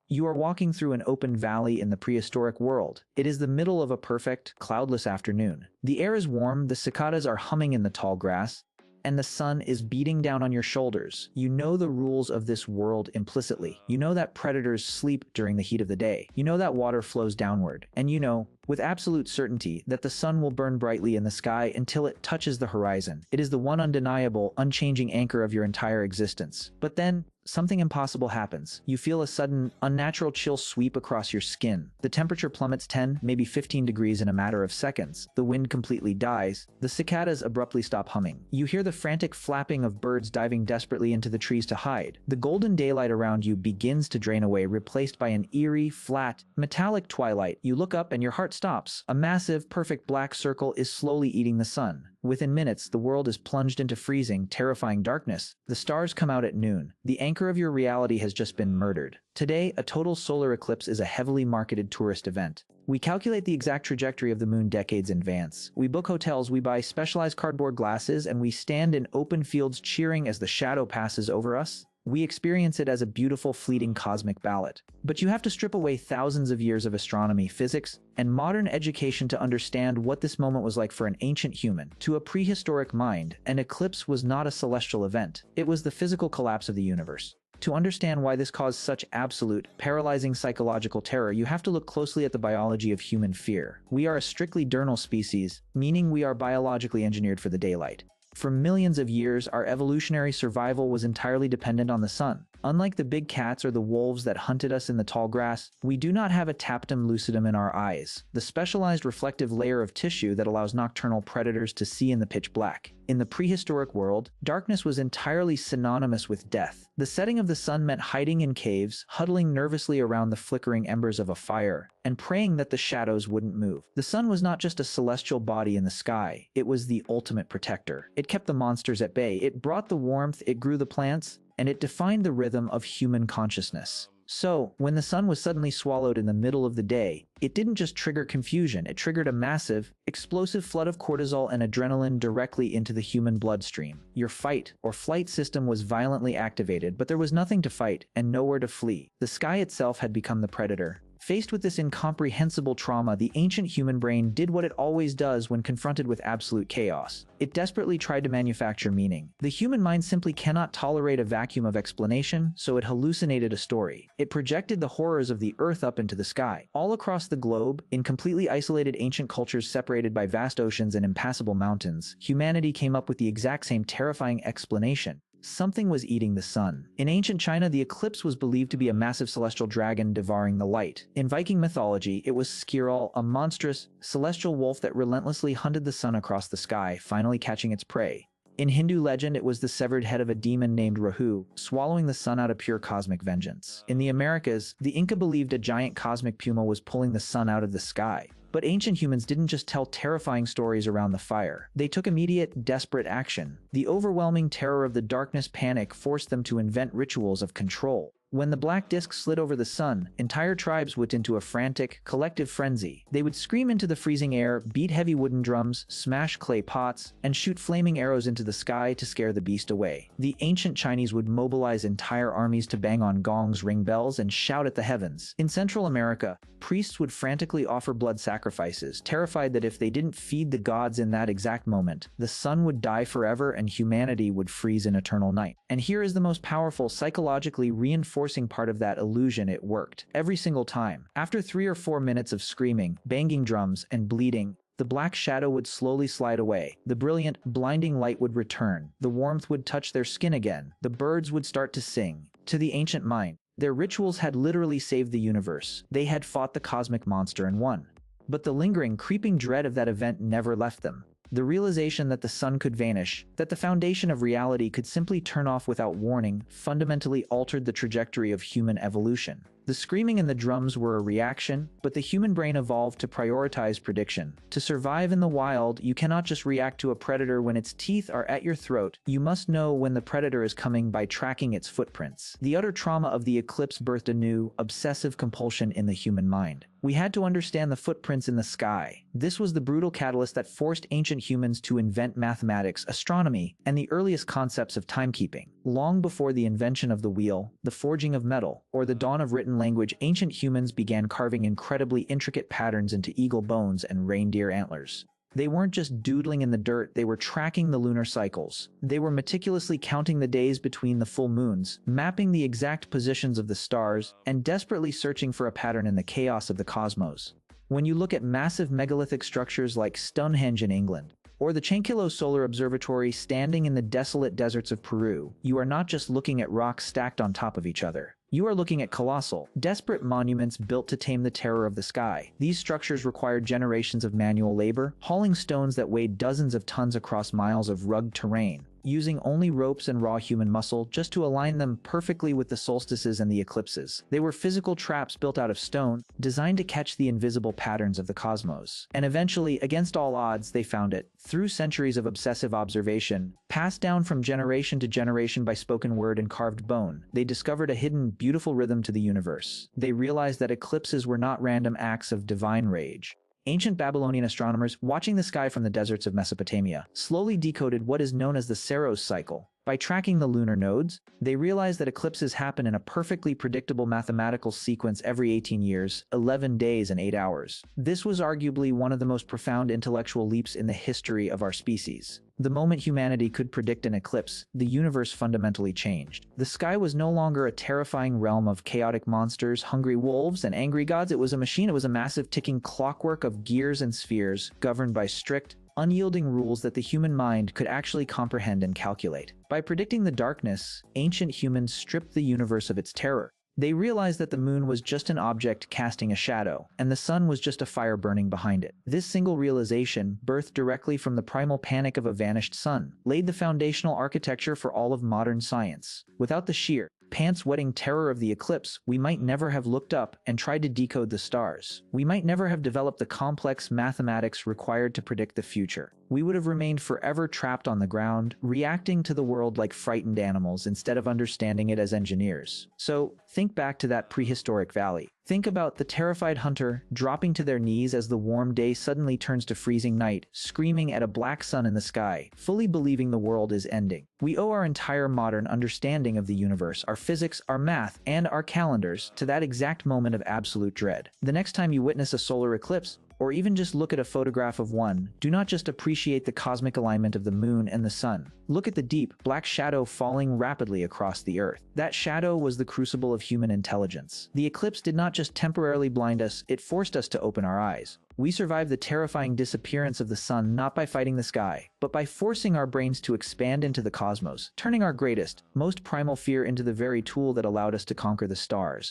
You are walking through an open valley in the prehistoric world. It is the middle of a perfect, cloudless afternoon. The air is warm, the cicadas are humming in the tall grass, and the sun is beating down on your shoulders. You know the rules of this world implicitly. You know that predators sleep during the heat of the day. You know that water flows downward. And you know, with absolute certainty, that the sun will burn brightly in the sky until it touches the horizon. It is the one undeniable, unchanging anchor of your entire existence. But then, something impossible happens. You feel a sudden, unnatural chill sweep across your skin. The temperature plummets 10, maybe 15 degrees in a matter of seconds. The wind completely dies. The cicadas abruptly stop humming. You hear the frantic flapping of birds diving desperately into the trees to hide. The golden daylight around you begins to drain away, replaced by an eerie, flat, metallic twilight. You look up and your heart stops. A massive, perfect black circle is slowly eating the sun. Within minutes, the world is plunged into freezing, terrifying darkness. The stars come out at noon. The anchor of your reality has just been murdered. Today, a total solar eclipse is a heavily marketed tourist event. We calculate the exact trajectory of the moon decades in advance. We book hotels, we buy specialized cardboard glasses, and we stand in open fields cheering as the shadow passes over us. We experience it as a beautiful, fleeting cosmic ballad. But you have to strip away thousands of years of astronomy, physics, and modern education to understand what this moment was like for an ancient human. To a prehistoric mind, an eclipse was not a celestial event. It was the physical collapse of the universe. To understand why this caused such absolute, paralyzing psychological terror, you have to look closely at the biology of human fear. We are a strictly diurnal species, meaning we are biologically engineered for the daylight. For millions of years, our evolutionary survival was entirely dependent on the sun. Unlike the big cats or the wolves that hunted us in the tall grass, we do not have a tapetum lucidum in our eyes, the specialized reflective layer of tissue that allows nocturnal predators to see in the pitch black. In the prehistoric world, darkness was entirely synonymous with death. The setting of the sun meant hiding in caves, huddling nervously around the flickering embers of a fire, and praying that the shadows wouldn't move. The sun was not just a celestial body in the sky, it was the ultimate protector. It kept the monsters at bay, it brought the warmth, it grew the plants, and it defined the rhythm of human consciousness. So, when the sun was suddenly swallowed in the middle of the day, it didn't just trigger confusion, it triggered a massive, explosive flood of cortisol and adrenaline directly into the human bloodstream. Your fight or flight system was violently activated, but there was nothing to fight and nowhere to flee. The sky itself had become the predator. Faced with this incomprehensible trauma, the ancient human brain did what it always does when confronted with absolute chaos. It desperately tried to manufacture meaning. The human mind simply cannot tolerate a vacuum of explanation, so it hallucinated a story. It projected the horrors of the earth up into the sky. All across the globe, in completely isolated ancient cultures separated by vast oceans and impassable mountains, humanity came up with the exact same terrifying explanation. Something was eating the sun. In ancient China, the eclipse was believed to be a massive celestial dragon devouring the light. In Viking mythology, it was Skirol, a monstrous, celestial wolf that relentlessly hunted the sun across the sky, finally catching its prey. In Hindu legend, it was the severed head of a demon named Rahu, swallowing the sun out of pure cosmic vengeance. In the Americas, the Inca believed a giant cosmic puma was pulling the sun out of the sky. But ancient humans didn't just tell terrifying stories around the fire. They took immediate, desperate action. The overwhelming terror of the darkness panic forced them to invent rituals of control. When the black disk slid over the sun, entire tribes went into a frantic, collective frenzy. They would scream into the freezing air, beat heavy wooden drums, smash clay pots, and shoot flaming arrows into the sky to scare the beast away. The ancient Chinese would mobilize entire armies to bang on gongs, ring bells, and shout at the heavens. In Central America, priests would frantically offer blood sacrifices, terrified that if they didn't feed the gods in that exact moment, the sun would die forever and humanity would freeze in eternal night. And here is the most powerful, psychologically reinforcing part of that illusion: it worked. Every single time. After 3 or 4 minutes of screaming, banging drums, and bleeding, the black shadow would slowly slide away. The brilliant, blinding light would return. The warmth would touch their skin again. The birds would start to sing. To the ancient mind, their rituals had literally saved the universe. They had fought the cosmic monster and won. But the lingering, creeping dread of that event never left them. The realization that the sun could vanish, that the foundation of reality could simply turn off without warning, fundamentally altered the trajectory of human evolution. The screaming and the drums were a reaction, but the human brain evolved to prioritize prediction. To survive in the wild, you cannot just react to a predator when its teeth are at your throat. You must know when the predator is coming by tracking its footprints. The utter trauma of the eclipse birthed a new, obsessive compulsion in the human mind. We had to understand the footprints in the sky. This was the brutal catalyst that forced ancient humans to invent mathematics, astronomy, and the earliest concepts of timekeeping. Long before the invention of the wheel, the forging of metal, or the dawn of written written language, ancient humans began carving incredibly intricate patterns into eagle bones and reindeer antlers. They weren't just doodling in the dirt, they were tracking the lunar cycles. They were meticulously counting the days between the full moons, mapping the exact positions of the stars, and desperately searching for a pattern in the chaos of the cosmos. When you look at massive megalithic structures like Stonehenge in England, or the Chanquillo Solar Observatory standing in the desolate deserts of Peru, you are not just looking at rocks stacked on top of each other. You are looking at colossal, desperate monuments built to tame the terror of the sky. These structures required generations of manual labor, hauling stones that weighed dozens of tons across miles of rugged terrain, using only ropes and raw human muscle just to align them perfectly with the solstices and the eclipses. They were physical traps built out of stone, designed to catch the invisible patterns of the cosmos. And eventually, against all odds, they found it. Through centuries of obsessive observation, passed down from generation to generation by spoken word and carved bone, they discovered a hidden, beautiful rhythm to the universe. They realized that eclipses were not random acts of divine rage. Ancient Babylonian astronomers, watching the sky from the deserts of Mesopotamia, slowly decoded what is known as the Saros cycle. By tracking the lunar nodes, they realized that eclipses happen in a perfectly predictable mathematical sequence every 18 years, 11 days and 8 hours. This was arguably one of the most profound intellectual leaps in the history of our species. The moment humanity could predict an eclipse, the universe fundamentally changed. The sky was no longer a terrifying realm of chaotic monsters, hungry wolves, and angry gods. It was a machine. It was a massive ticking clockwork of gears and spheres, governed by strict, unyielding rules that the human mind could actually comprehend and calculate. By predicting the darkness, ancient humans stripped the universe of its terror. They realized that the moon was just an object casting a shadow, and the sun was just a fire burning behind it. This single realization, birthed directly from the primal panic of a vanished sun, laid the foundational architecture for all of modern science. Without the sheer, pants-wetting terror of the eclipse, we might never have looked up and tried to decode the stars. We might never have developed the complex mathematics required to predict the future. We would have remained forever trapped on the ground, reacting to the world like frightened animals instead of understanding it as engineers. So, think back to that prehistoric valley. Think about the terrified hunter dropping to their knees as the warm day suddenly turns to freezing night, screaming at a black sun in the sky, fully believing the world is ending. We owe our entire modern understanding of the universe, our physics, our math, and our calendars to that exact moment of absolute dread. The next time you witness a solar eclipse, or even just look at a photograph of one, do not just appreciate the cosmic alignment of the moon and the sun. Look at the deep, black shadow falling rapidly across the earth. That shadow was the crucible of human intelligence. The eclipse did not just temporarily blind us, it forced us to open our eyes. We survived the terrifying disappearance of the sun not by fighting the sky, but by forcing our brains to expand into the cosmos, turning our greatest, most primal fear into the very tool that allowed us to conquer the stars.